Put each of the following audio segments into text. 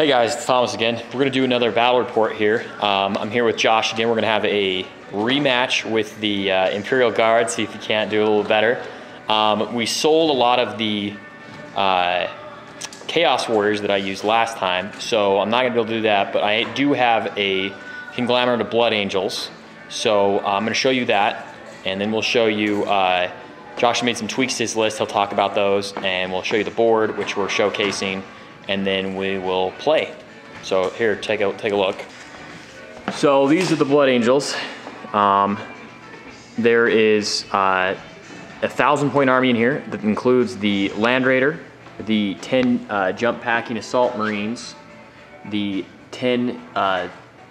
Hey guys, it's Thomas again. We're gonna do another battle report here. I'm here with Josh again. We're gonna have a rematch with the Imperial Guard, see if you can't do a little better. We sold a lot of the Chaos Warriors that I used last time, so I'm not gonna be able to do that, but I do have a conglomerate of Blood Angels. So I'm gonna show you that, and then we'll show you, Josh made some tweaks to his list. He'll talk about those, and we'll show you the board, which we're showcasing, and then we will play. So here, take a look. So these are the Blood Angels. There is a 1,000-point army in here that includes the Land Raider, the 10 jump packing assault marines, the 10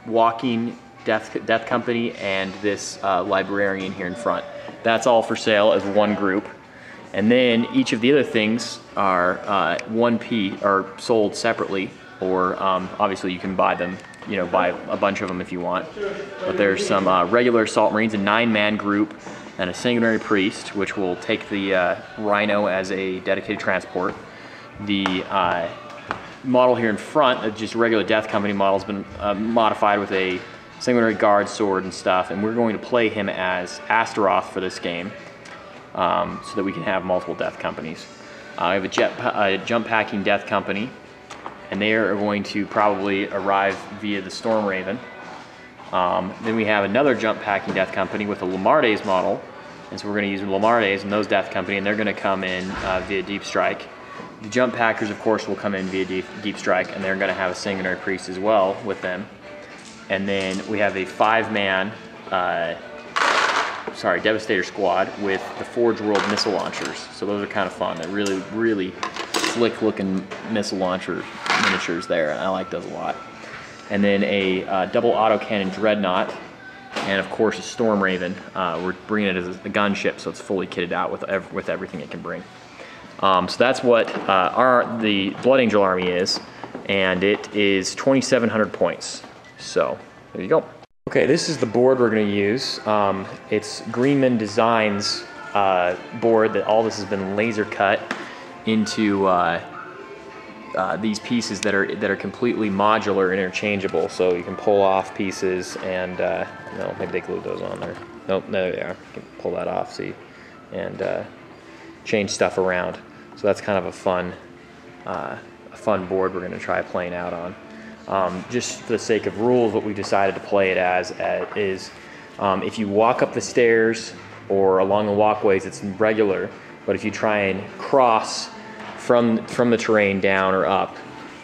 walking death company, and this librarian here in front. That's all for sale as one group. And then each of the other things are are sold separately, or obviously you can buy them, buy a bunch of them if you want. But there's some regular assault marines, a 9-man group, and a sanguinary priest, which will take the rhino as a dedicated transport. The model here in front, just a regular death company model, has been modified with a sanguinary guard sword and stuff, and we're going to play him as Astaroth for this game. So that we can have multiple death companies. I have a jump packing death company, and they are going to probably arrive via the Storm Raven. Then we have another jump packing death company with a Lamardays model, and so we're going to use Lamardays and those death company, and they're going to come in via Deep Strike. The jump packers, of course, will come in via Deep Strike, and they're going to have a sanguinary priest as well with them. And then we have a 5-man Devastator squad with the Forge World missile launchers. So those are kind of fun. They're really, really slick looking missile launcher miniatures there. I like those a lot. And then a double autocannon Dreadnought, and of course a Storm Raven. We're bringing it as a gunship, so it's fully kitted out with everything it can bring. So that's what the Blood Angel army is, and it is 2,700 points. So there you go. Okay, this is the board we're going to use. It's Greenman Designs board that all this has been laser cut into these pieces that are completely modular and interchangeable. So you can pull off pieces and no, maybe they glued those on there. Nope, there they are. You can pull that off, see, and change stuff around. So that's kind of a fun board we're going to try playing out on. Just for the sake of rules, what we decided to play it as is if you walk up the stairs or along the walkways, it's regular, but if you try and cross from the terrain down or up,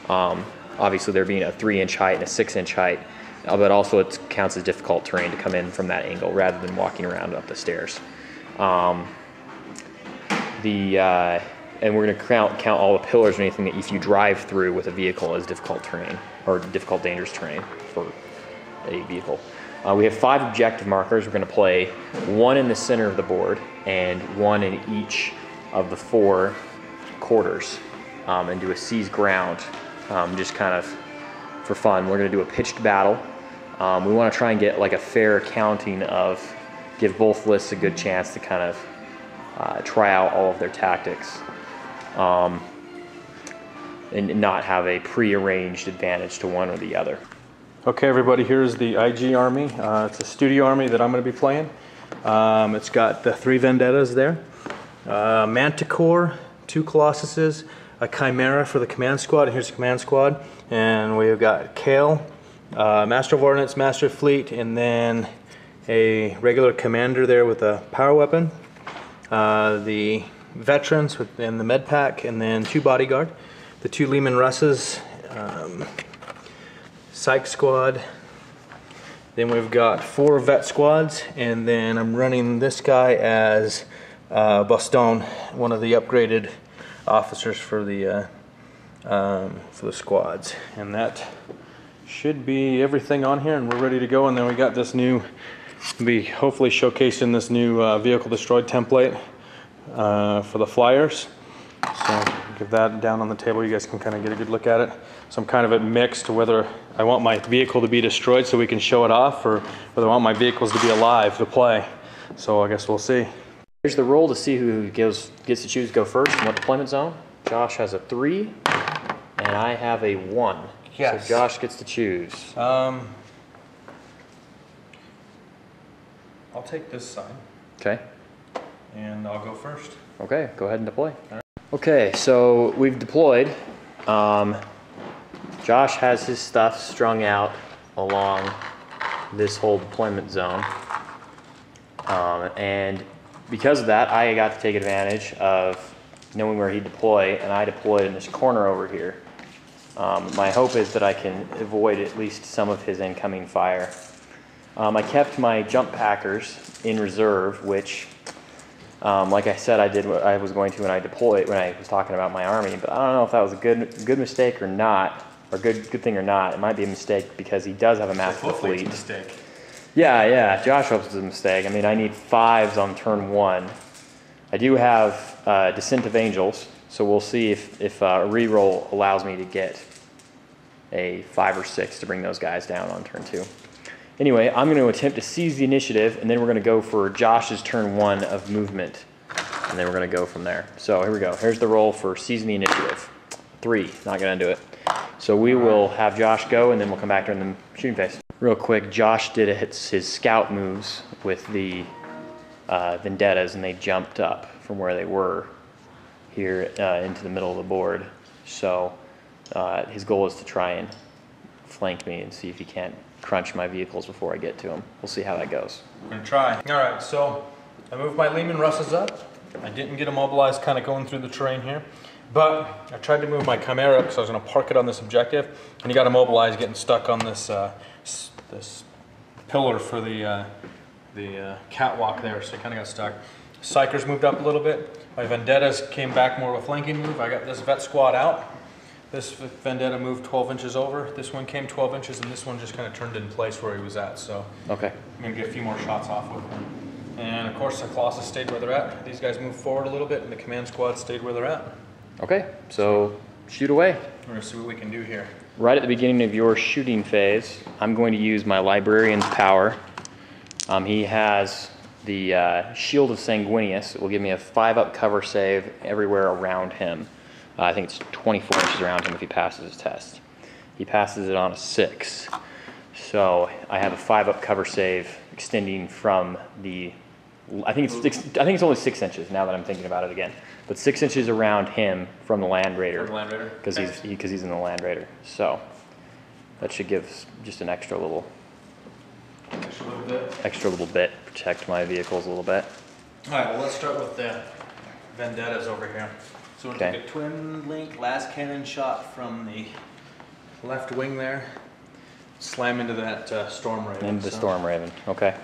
obviously there being a 3-inch height and a 6-inch height, but also it counts as difficult terrain to come in from that angle rather than walking around up the stairs. And we're going to count all the pillars or anything that if you drive through with a vehicle as difficult terrain or difficult dangerous terrain for a vehicle. We have 5 objective markers. We're going to play 1 in the center of the board and 1 in each of the 4 quarters and do a seize ground, just kind of for fun. We're going to do a pitched battle. We want to try and get like a fair counting give both lists a good chance to kind of try out all of their tactics. And not have a pre-arranged advantage to one or the other. Okay, everybody, here's the IG army. It's a studio army that I'm going to be playing. It's got the 3 Vendettas there, Manticore, 2 Colossuses, a Chimera for the command squad. Here's the command squad, and we've got Kale, Master of Ordnance, Master of Fleet, and then a regular commander there with a power weapon. The veterans in the med pack, and then 2 bodyguard, the 2 Lehman Russes, psych squad. Then we've got 4 vet squads, and then I'm running this guy as Boston, one of the upgraded officers for the squads. And that should be everything on here, and we're ready to go. And then we got this new, be hopefully showcasing this new vehicle destroyed template for the flyers. So give that down on the table, you guys can kind of get a good look at it. So I'm kind of at mixed whether I want my vehicle to be destroyed so we can show it off, or whether I want my vehicles to be alive to play. So I guess we'll see. Here's the roll to see who gets to choose to go first and what deployment zone. Josh has a 3, and I have a 1. Yes. So Josh gets to choose. I'll take this side. Okay. And I'll go first. Okay, go ahead and deploy. Right. Okay, so we've deployed. Josh has his stuff strung out along this whole deployment zone. And because of that, I got to take advantage of knowing where he'd deploy, and I deployed in this corner over here. My hope is that I can avoid at least some of his incoming fire. I kept my jump packers in reserve, which, like I said, I did what I was going to when I deployed, when I was talking about my army, but I don't know if that was a good mistake or not, or good thing or not. It might be a mistake because he does have a massive fleet. It's a mistake. Yeah, Josh hopes it's a mistake. I mean, I need 5s on turn 1. I do have Descent of Angels, so we'll see if a reroll allows me to get a 5 or 6 to bring those guys down on turn 2. Anyway, I'm going to attempt to seize the initiative, and then we're going to go for Josh's turn 1 of movement, and then we're going to go from there. So here we go. Here's the roll for seizing the initiative. 3, not going to do it. So we will have Josh go, and then we'll come back during the shooting phase. Real quick, Josh did his scout moves with the Vendettas, and they jumped up from where they were here into the middle of the board. So his goal is to try and flank me and see if he can't crunch my vehicles before I get to him. We'll see how that goes. We're gonna try. All right, so I moved my Lehman Russes up. I didn't get them mobilized kind of going through the terrain here, but I tried to move my Chimera because I was gonna park it on this objective, and he got immobilized getting stuck on this this pillar for the catwalk there, so he kind of got stuck. Psychers moved up a little bit. My Vendettas came back more of a flanking move. I got this vet squad out. This Vendetta moved 12 inches over. This one came 12 inches, and this one just kind of turned in place where he was at. So Okay. I'm gonna get a few more shots off with him. And of course, the Colossus stayed where they're at. These guys moved forward a little bit, and the command squad stayed where they're at. Okay, so shoot away. We're gonna see what we can do here. Right at the beginning of your shooting phase, I'm going to use my Librarian's power. He has the Shield of Sanguinius. It will give me a 5-up cover save everywhere around him. I think it's 24 inches around him if he passes his test. He passes it on a 6. So I have a 5-up cover save extending from the, I think it's only 6 inches now that I'm thinking about it again. But 6 inches around him from the Land Raider. From the Land Raider? Because he's in the Land Raider. So that should give just an extra little bit, protect my vehicles a little bit. All right, well, let's start with the Vendettas over here. So we're gonna Okay. take a twin link las cannon shot from the left wing there. Slam into that Storm Raven. Into the Storm Raven, okay.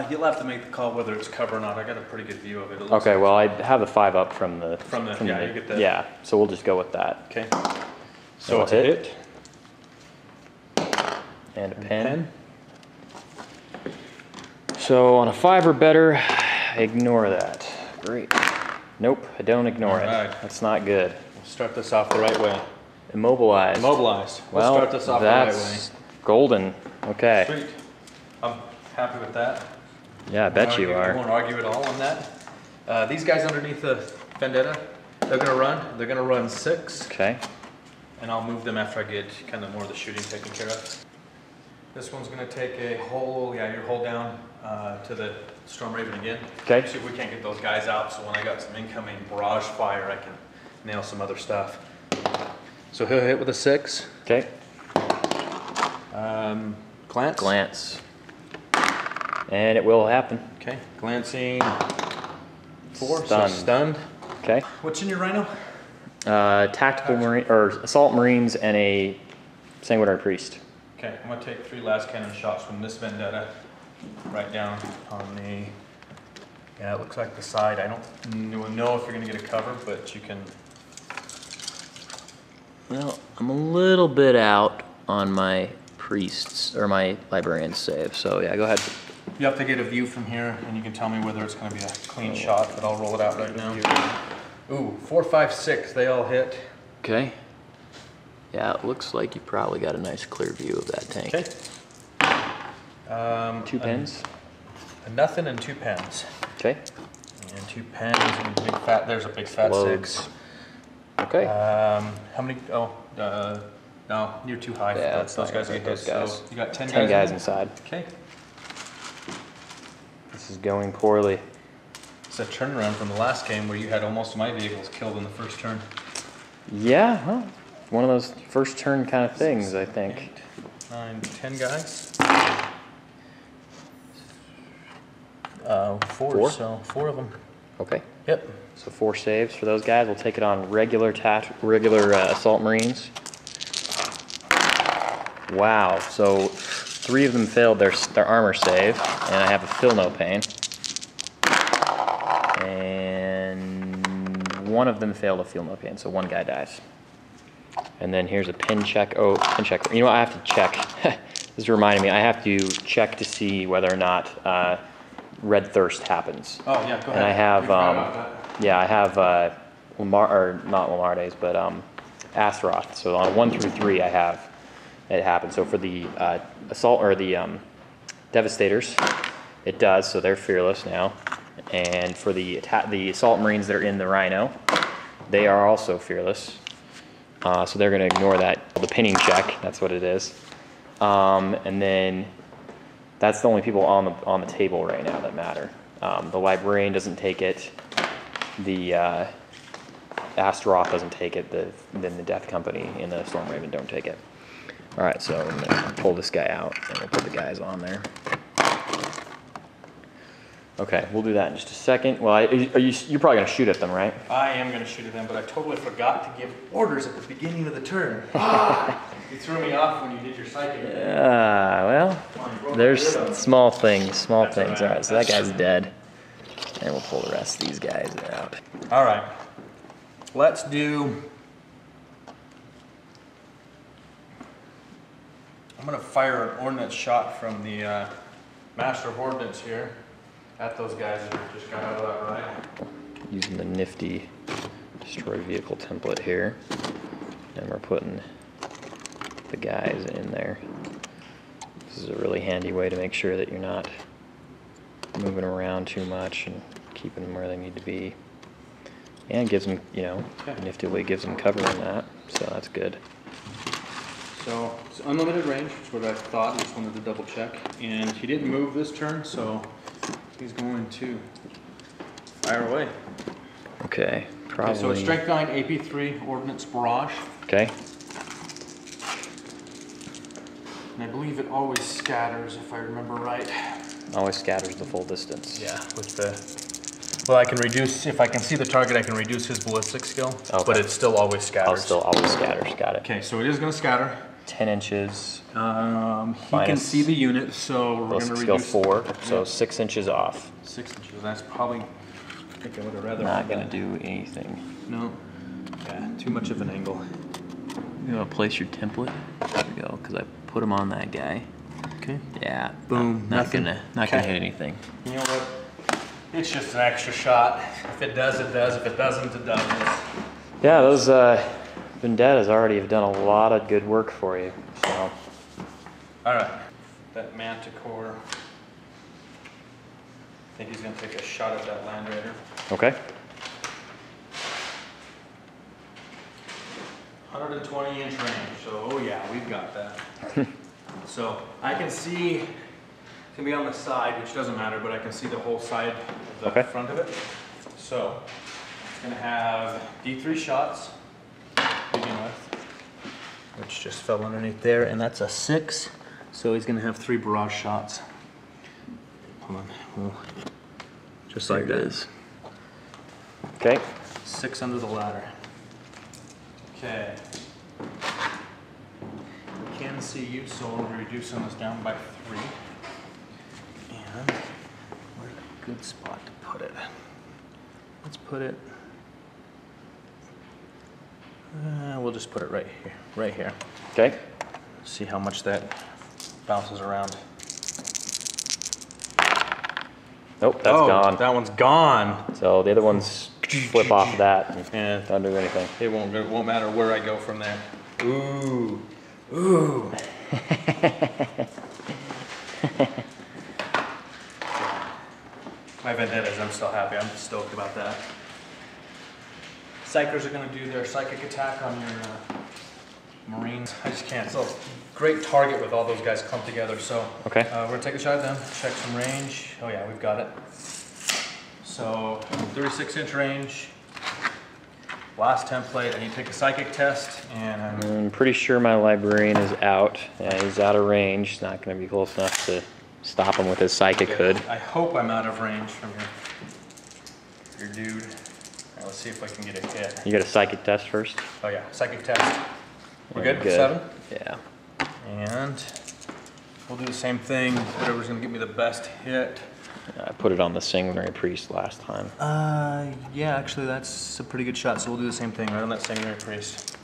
You'll have to make the call whether it's cover or not. I got a pretty good view of it. It looks Okay, like well, I have the 5-up from the... yeah, you get that. Yeah, so we'll just go with that. Okay. So So it's a hit. hit. And a pen. So on a 5 or better, ignore that. Great. Nope, I don't ignore it. Alright. That's not good. We'll start this off the right way. Immobilized. Immobilized. Well, We'll start this off the right way. that's golden. Okay. Sweet. I'm happy with that. Yeah, I bet you I are. won't argue at all on that. These guys underneath the Vendetta, they're gonna run. They're gonna run 6. Okay. And I'll move them after I get kind of more of the shooting taken care of. This one's gonna take a hole, your hole down to the Storm Raven again. Okay. See if we can't get those guys out, so when I got some incoming barrage fire, I can nail some other stuff. So he'll hit with a 6. Okay. Glance. Glance. And it will happen. Okay, glancing 4, Stunned. so stunned. Okay. What's in your Rhino? Tactical Marine, or Assault Marines and a Sanguinary Priest. Okay, I'm gonna take 3 las cannon shots from this Vendetta right down on the, yeah, it looks like the side. I don't know if you're gonna get a cover, but you can. Well, I'm a little bit out on my priests, or my librarian's save, so yeah, go ahead. You have to get a view from here, and you can tell me whether it's gonna be a clean shot, but I'll roll it out right now. Ooh, 4, 5, 6, they all hit. Okay. Yeah, it looks like you probably got a nice clear view of that tank. Okay. 2 pens. A nothing and 2 pens. Okay. And 2 pens and big fat, there's a big fat Loads. 6. Okay. How many, No, you're too high. Yeah, For those guys get hit. those guys. So you got 10 10 guys in? inside. Okay. This is going poorly. It's a turnaround from the last game where you had almost my vehicles killed in the first turn. Yeah, well, one of those first turn kind of things, I think. 8, 9, 10 guys. 4, so 4 of them. Okay. Yep. So 4 saves for those guys. We'll take it on regular assault marines. Wow. So 3 of them failed their armor save, and I have a feel no pain. And 1 of them failed a feel no pain, so 1 guy dies. And then here's a pin check. Oh, pin check. You know what? I have to check. This is reminding me. I have to check to see whether or not red thirst happens. Oh yeah, go ahead. And I have, yeah, I have Lamar, or not Lamardes, but Astaroth. So on 1 through 3, I have it happen. So for the assault or the Devastators, it does. So they're fearless now. And for the assault marines that are in the Rhino, they are also fearless. So they're going to ignore that. The pinning check. That's what it is. And then that's the only people on the table right now that matter. The Librarian doesn't take it. The Astaroth doesn't take it. Then the Death Company and the Storm Raven don't take it. All right, so I'm gonna pull this guy out and we'll put the guys on there. Okay, we'll do that in just a second. Well, you're probably gonna shoot at them, right? I am going to shoot at them, but I totally forgot to give orders at the beginning of the turn. You threw me off when you did your psychic. Well, there's small things. All right, so that guy's dead. And we'll pull the rest of these guys out. All right, let's do... I'm going to fire an ordnance shot from the Master of Ordnance here at those guys that just got out of that ride. Using the nifty destroy vehicle template here. And we're putting the guys in there. This is a really handy way to make sure that you're not moving around too much and keeping them where they need to be. And gives them, you know, niftily gives them cover in that, so that's good. So it's unlimited range, which is what I thought. I just wanted to double check. And he didn't move this turn, so he's going to fire away. Okay, probably. Okay, so it's strength 9, AP3, Ordnance Barrage. Okay. And I believe it always scatters, if I remember right. Always scatters the full distance. Yeah, with the... Well, I can reduce, if I can see the target, I can reduce his ballistic skill. Okay. But it still always scatters. Still always scatters, got it. Okay, so it is going to scatter. 10 inches. He can see the unit, so we're going to Ballistic skill reduce... 4, so 6 inches off. 6 inches, that's probably... I think I would have rather... Not going to do anything. No. Yeah, too much of an angle. You want to place your template? There we go, because I put him on that guy. Okay. Yeah. Boom. Not gonna hit anything. You know what? It's just an extra shot. If it does, it does. If it doesn't, it doesn't. Yeah, those Vendettas already have done a lot of good work for you. So. All right. That Manticore. I think he's gonna take a shot at that Land Raider. Okay. 120 inch range. So, oh yeah, we've got that. So I can see, it can be on the side, which doesn't matter, but I can see the whole side of the front of it. So it's going to have D3 shots to begin with, which just fell underneath there, and that's a 6. So he's going to have 3 barrage shots. Hold on, we'll, just like that. Is. Okay. 6 under the ladder. Okay. Can see you, so we're reducing this down by 3. And where's a good spot to put it? Let's put it. We'll just put it right here. Right here. Okay. See how much that bounces around. Nope, that's gone. That one's gone. So the other ones flip off of that and don't do anything. It won't matter where I go from there. Ooh. Ooh. My Vendettas, I'm still happy. I'm stoked about that. Psychers are going to do their psychic attack on your Marine I just can't. So great target with all those guys clumped together. So Okay. we're gonna take a shot at them, check some range. Oh yeah, we've got it. So 36-inch range. Last template, I need to take a psychic test, and I'm pretty sure my librarian is out. Yeah, he's out of range. He's not going to be close enough to stop him with his psychic hood. I hope I'm out of range from your dude. All right, let's see if I can get a hit. You got a psychic test first? Oh yeah, psychic test. We're good? Good. 7? Yeah. And we'll do the same thing. Whatever's gonna get me the best hit. I put it on the sanguinary priest last time. Yeah, actually that's a pretty good shot. So we'll do the same thing right on that sanguinary priest.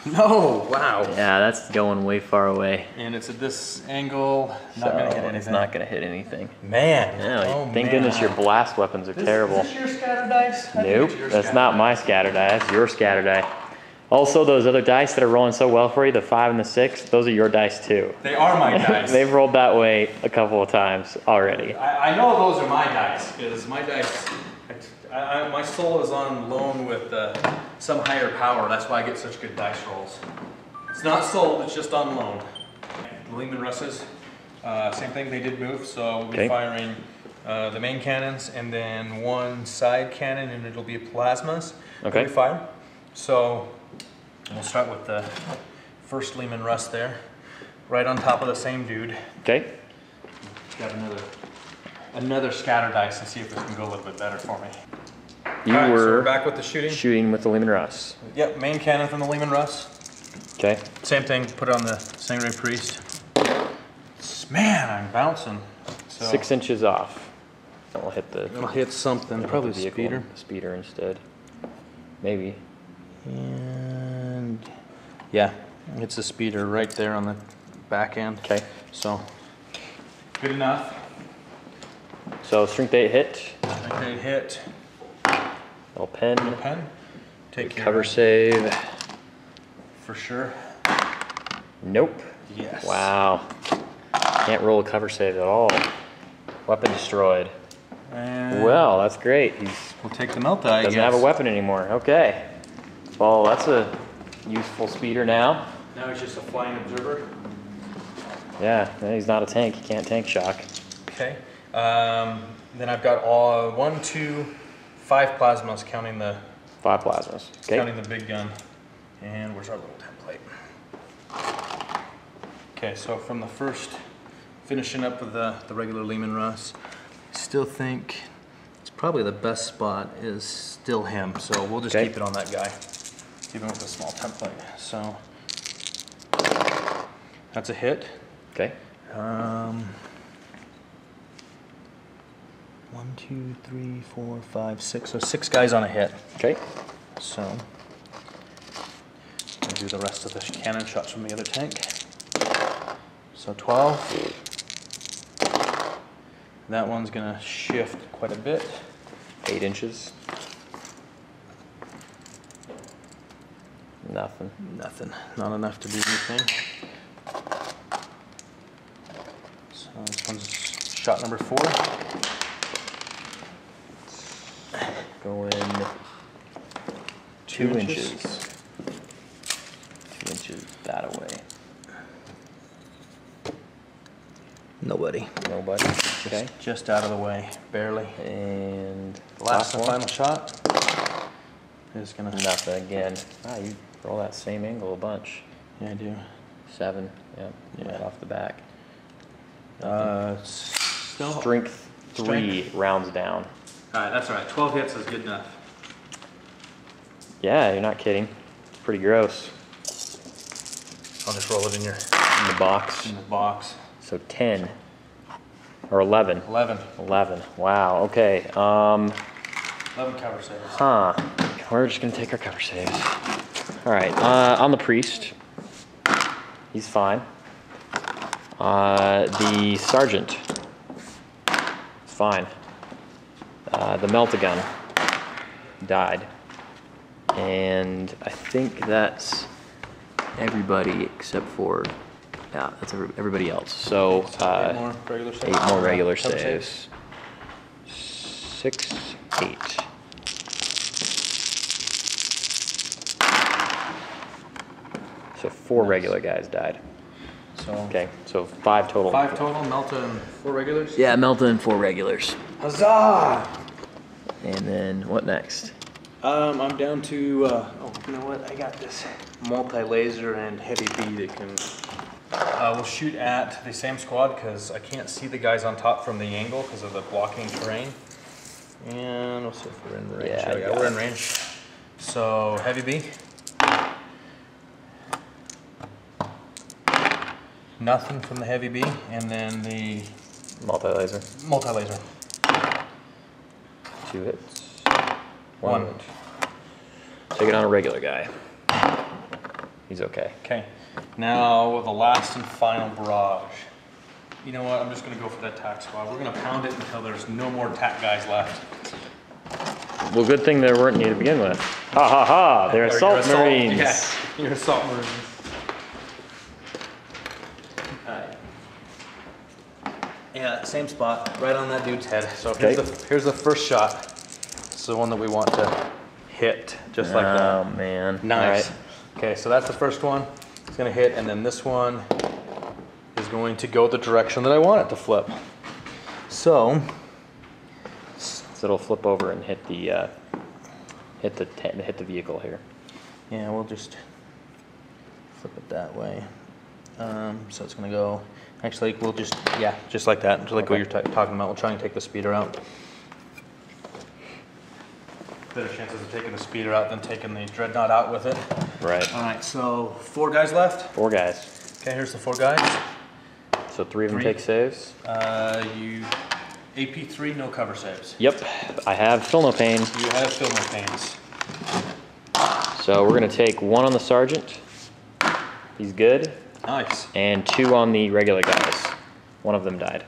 No, wow. Yeah, that's going way far away. And it's at this angle, not gonna hit anything. It's not going to hit anything. Man. No, thank goodness your blast weapons are terrible. Is this your scatter dice? Nope, that's not my scatter die. That's your scatter die. Also, those other dice that are rolling so well for you, the 5 and the 6, those are your dice too. They are my dice. They've rolled that way a couple of times already. I know those are my dice, because my dice, my soul is on loan with some higher power. That's why I get such good dice rolls. It's not sold, it's just on loan. The Lehman Russes, same thing, they did move, so we'll be firing the main cannons and then one side cannon, and it'll be plasmas that we fire. So we'll start with the first Lehman Russ there, right on top of the same dude. Okay. Got another scatter dice and see if this can go a little bit better for me. You so were we're back with the shooting. Shooting with the Lehman Russ. Yep, main cannon from the Lehman Russ. Okay. Same thing, put it on the sanguinary priest. Man, I'm bouncing. So 6 inches off. I'll hit the. It'll hit something, probably the speeder. Speeder instead. Maybe. And yeah, it's a speeder right there on the back end. Okay. So good enough. So strength 8 hit. Strength 8 hit. Little pen. Take care. Cover save. For sure. Nope. Yes. Wow. Can't roll a cover save at all. Weapon destroyed. And well, that's great. we'll take the melt die. Doesn't have a weapon anymore. Okay. Well, that's a useful speeder now. Now he's just a flying observer. Yeah, he's not a tank. He can't tank shock. Okay. Then I've got 1, 2, 5 plasmas, counting the 5 plasmas. Okay. Counting the big gun. And where's our little template? Okay, so from the first, finishing up with the regular Lehman Russ, I still think it's probably the best spot is still him. So we'll just keep it on that guy, even with a small template. So that's a hit. Okay. 1, 2, 3, 4, 5, 6. So 6 guys on a hit. Okay. So I'll do the rest of the cannon shots from the other tank. So 12. That one's gonna shift quite a bit. 8 inches. Nothing. Nothing. Not enough to do anything. So this one's shot number 4. Going 2 inches. 2 inches that away. Nobody. Nobody. Okay. Just out of the way, barely. And Last and final shot is gonna. Nothing again. Ah, you roll that same angle a bunch. Yeah, I do. 7. Yep. Right off the back. Still Strength 3 rounds down. All right, that's all right. 12 hits is good enough. Yeah, you're not kidding. It's pretty gross. I'll just roll it in In the box. the box. So 10 or 11. 11. 11. Wow. Okay. 11 cover saves. Huh. We're just gonna take our cover saves. All right. On the priest, he's fine. The sergeant, it's fine. The melt-a-gun died, and I think that's everybody except for that's everybody else. So 8 more regular saves. 8 more regular Cover saves. 6, 8. So 4 regular guys died. So Okay, so 5 total. 5 total, Melta and 4 regulars? Yeah, Melta and 4 regulars. Huzzah! And then what next? I'm down to, oh, you know what? I got this multi-laser and heavy B that can, we'll shoot at the same squad because I can't see the guys on top from the angle because of the blocking terrain. And we'll see if we're in range. Yeah, we're in range. So, heavy B. Nothing from the heavy B, and then the Multi-laser. multi-laser. 2 hits. 1. hit. Take it on a regular guy. He's okay. Okay. Now the last and final barrage. You know what? I'm just going to go for that tack squad. We're going to pound it until there's no more tack guys left. Well, good thing there weren't any to begin with. Ha ha ha! They're assault marines. Yeah, you're assault marines. Yeah, same spot, right on that dude's head. So Okay. here's the first shot. It's the one that we want to hit, just like that. Oh man! Nice. All right. Okay, so that's the first one. It's gonna hit, and then this one is going to go the direction that I want it to flip. So it'll flip over and hit the hit the vehicle here. yeah, we'll just flip it that way. So it's gonna go. Actually, we'll just just like that, just like what you're talking about. We'll try and take the speeder out. Better chances of taking the speeder out than taking the dreadnought out with it. Right. All right, so 4 guys left. 4 guys. Okay, here's the 4 guys. So 3 of them 3. take saves. You AP3, no cover saves. Yep. I have fill no pain. You have fill no pains. So we're gonna take 1 on the sergeant. He's good. Nice. And 2 on the regular guys. 1 of them died.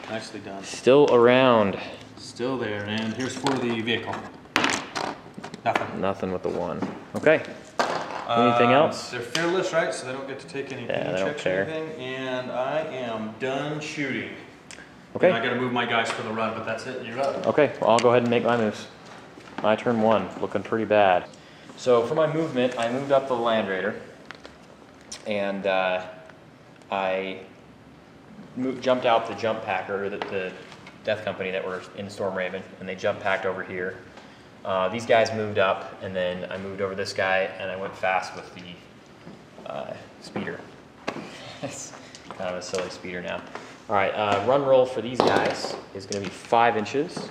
Nicely done. Still around. Still there, and here's for the vehicle. Nothing. Nothing with the 1. Okay. Anything else? They're fearless, right? So they don't get to take any Yeah, pain they don't checks or care. anything. And I am done shooting. Okay. And I gotta move my guys for the run, but that's it. You're up. Okay, well, I'll go ahead and make my moves. My turn 1, looking pretty bad. So for my movement, I moved up the Land Raider, and I jumped out the jump packer, the Death Company that were in Storm Raven, and they jump packed over here. These guys moved up, and then I moved over this guy, and I went fast with the speeder. It's kind of a silly speeder now. All right, run roll for these guys is going to be 5 inches.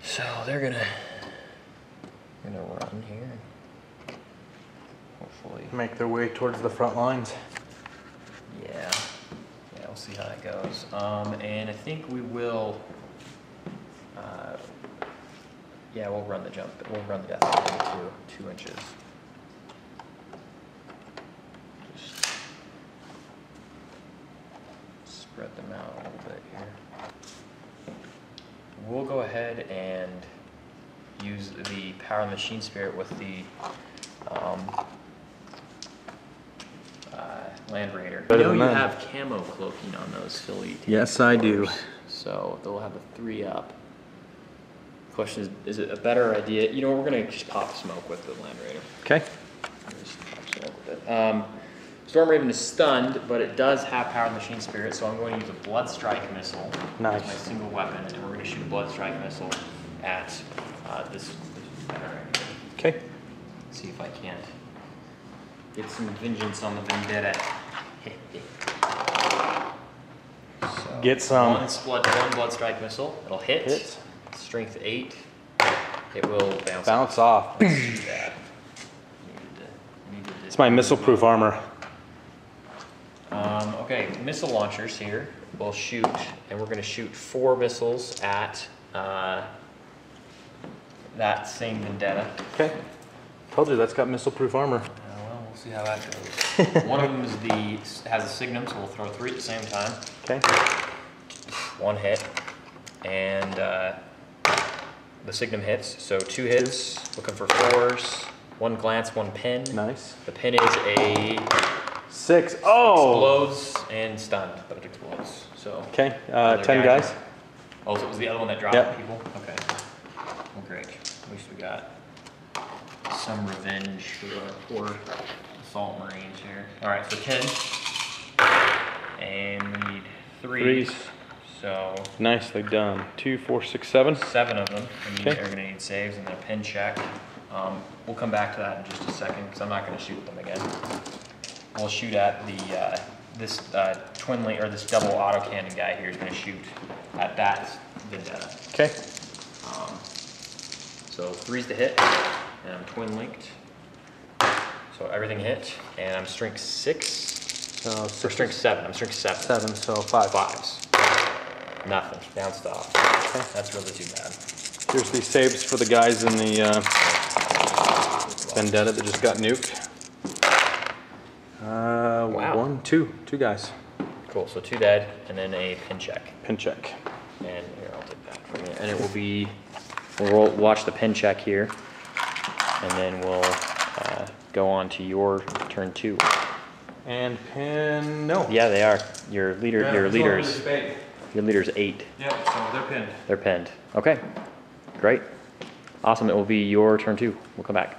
So they're gonna run here. Hopefully. Make their way towards the front lines. Yeah, we'll see how that goes. And I think we will. Yeah, we'll run the jump. We'll run the death to 2 inches. Just spread them out a little bit here. We'll go ahead and use the Power of the Machine Spirit with the Land Raider. I know you have camo cloaking on those Philly. Yes, I do. So they'll have the 3 up. Question is it a better idea? You know, we're gonna just pop smoke with the Land Raider. Okay. Just pop smoke with it. Storm Raven is stunned, but it does have Power of the Machine Spirit, so I'm going to use a Blood Strike missile. Nice. My single weapon, and we're going to shoot a Blood Strike missile at this banner right here. Okay. See if I can't get some vengeance on the vendetta. So, Get some. One Blood Strike missile. It'll hit. Hits. Strength 8. It will Bounce off. It's It's my missile-proof armor. Okay, missile launchers here. We'll shoot, and we're going to shoot 4 missiles at that same vendetta. Okay. Told you that's got missile-proof armor. Well, we'll see how that goes. One of them has a signum, so we'll throw 3 at the same time. Okay. 1 hit, and the signum hits. So 2 hits. Looking for 4s. 1 glance, 1 pin. Nice. The pin is a 6. Oh! explodes and stunned, but it explodes. So Okay. other 10 guys. Oh, so it was the other one that dropped Yep. people? Okay. Well, great. At least we got some revenge for our poor assault marines here. All right, so 10, and we need 3. Threes. So Nicely done. 2, 4, 6, 7. 7 of them. And Okay. are going to need saves and then a pin check. We'll come back to that in just a second because I'm not going to shoot them again. We'll shoot at the this twin link or this double autocannon guy here is going to shoot at that vendetta. Okay. So 3's to hit, and I'm twin linked. So everything hit, and I'm strength 6. So Or strength 7. I'm strength 7. 7, so 5. 5s. Nothing. Down stop. Okay. That's really too bad. Here's the saves for the guys in the vendetta that just got nuked. Wow. 1, 2. 2 guys. Cool. So 2 dead, and then a pin check. Pin check. And here, I'll take that from you. And it will be, we'll watch the pin check here, and then we'll go on to your turn 2. And pin, no. Yeah, they are. Your leader, Yeah, your it's only leader's, this big. your leader's 8. Yep, so they're pinned. They're pinned. Okay, great. Awesome. It will be your turn 2. We'll come back.